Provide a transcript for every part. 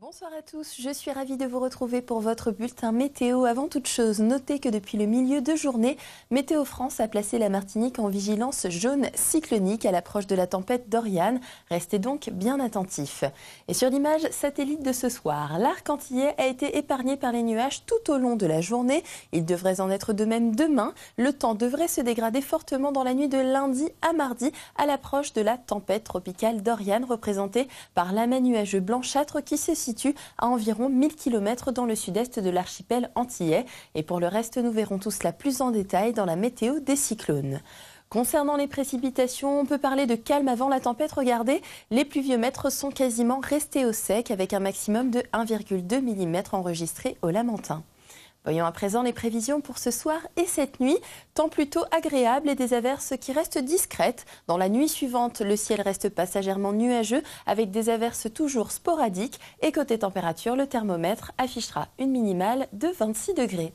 Bonsoir à tous, je suis ravie de vous retrouver pour votre bulletin météo. Avant toute chose, notez que depuis le milieu de journée, Météo France a placé la Martinique en vigilance jaune cyclonique à l'approche de la tempête Dorian. Restez donc bien attentifs. Et sur l'image satellite de ce soir, l'arc antillais a été épargné par les nuages tout au long de la journée. Il devrait en être de même demain. Le temps devrait se dégrader fortement dans la nuit de lundi à mardi à l'approche de la tempête tropicale Dorian, représentée par l'amas nuageux blanchâtre qui se situe à environ 1000 km dans le sud-est de l'archipel antillais. Et pour le reste, nous verrons tout cela plus en détail dans la météo des cyclones. Concernant les précipitations, on peut parler de calme avant la tempête. Regardez, les pluviomètres sont quasiment restés au sec avec un maximum de 1,2 mm enregistré au Lamentin. Voyons à présent les prévisions pour ce soir et cette nuit. Temps plutôt agréable et des averses qui restent discrètes. Dans la nuit suivante, le ciel reste passagèrement nuageux avec des averses toujours sporadiques. Et côté température, le thermomètre affichera une minimale de 26 degrés.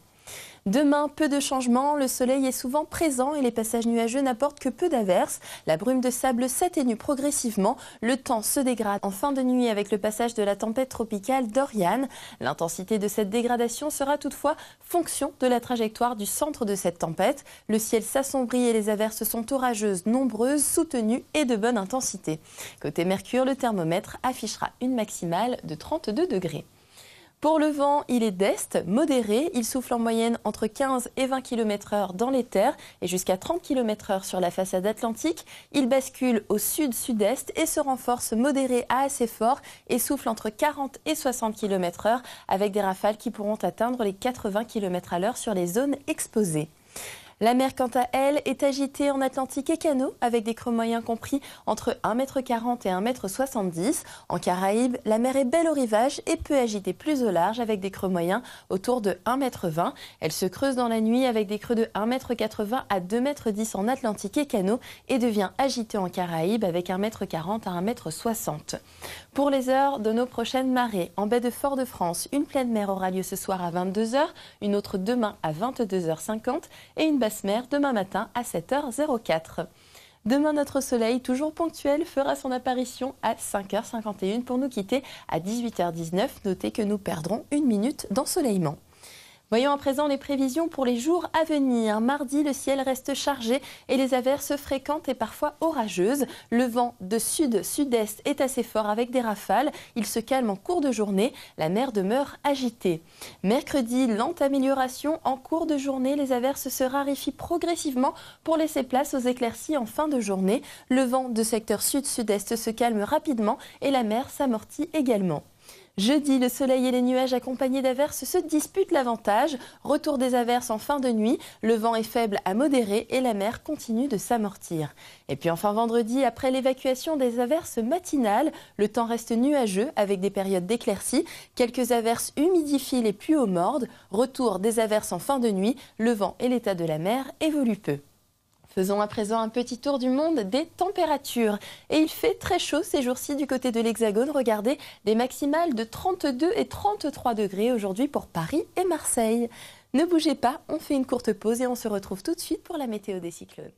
Demain, peu de changements, le soleil est souvent présent et les passages nuageux n'apportent que peu d'averses. La brume de sable s'atténue progressivement, le temps se dégrade en fin de nuit avec le passage de la tempête tropicale Dorian. L'intensité de cette dégradation sera toutefois fonction de la trajectoire du centre de cette tempête. Le ciel s'assombrit et les averses sont orageuses, nombreuses, soutenues et de bonne intensité. Côté Mercure, le thermomètre affichera une maximale de 32 degrés. Pour le vent, il est d'est, modéré. Il souffle en moyenne entre 15 et 20 km/h dans les terres et jusqu'à 30 km/h sur la façade atlantique. Il bascule au sud-sud-est et se renforce modéré à assez fort et souffle entre 40 et 60 km/h avec des rafales qui pourront atteindre les 80 km/h sur les zones exposées. La mer, quant à elle, est agitée en Atlantique et Canaux, avec des creux moyens compris entre 1,40 m et 1,70 m. En Caraïbes, la mer est belle au rivage et peut agiter plus au large avec des creux moyens autour de 1,20 m. Elle se creuse dans la nuit avec des creux de 1,80 m à 2,10 m en Atlantique et Canaux et devient agitée en Caraïbes avec 1,40 m à 1,60 m. Pour les heures de nos prochaines marées, en baie de Fort-de-France, une pleine mer aura lieu ce soir à 22 h, une autre demain à 22h50 et une basse mer demain matin à 7h04. Demain, notre soleil, toujours ponctuel, fera son apparition à 5h51 pour nous quitter à 18h19. Notez que nous perdrons une minute d'ensoleillement. Voyons à présent les prévisions pour les jours à venir. Mardi, le ciel reste chargé et les averses fréquentes et parfois orageuses. Le vent de sud-sud-est est assez fort avec des rafales. Il se calme en cours de journée. La mer demeure agitée. Mercredi, lente amélioration. En cours de journée, les averses se raréfient progressivement pour laisser place aux éclaircies en fin de journée. Le vent de secteur sud-sud-est se calme rapidement et la mer s'amortit également. Jeudi, le soleil et les nuages accompagnés d'averses se disputent l'avantage. Retour des averses en fin de nuit, le vent est faible à modéré et la mer continue de s'amortir. Et puis enfin vendredi, après l'évacuation des averses matinales, le temps reste nuageux avec des périodes d'éclaircies. Quelques averses humidifient les pluies au mordes. Retour des averses en fin de nuit, le vent et l'état de la mer évoluent peu. Faisons à présent un petit tour du monde des températures. Et il fait très chaud ces jours-ci du côté de l'Hexagone. Regardez, des maximales de 32 et 33 degrés aujourd'hui pour Paris et Marseille. Ne bougez pas, on fait une courte pause et on se retrouve tout de suite pour la météo des cyclones.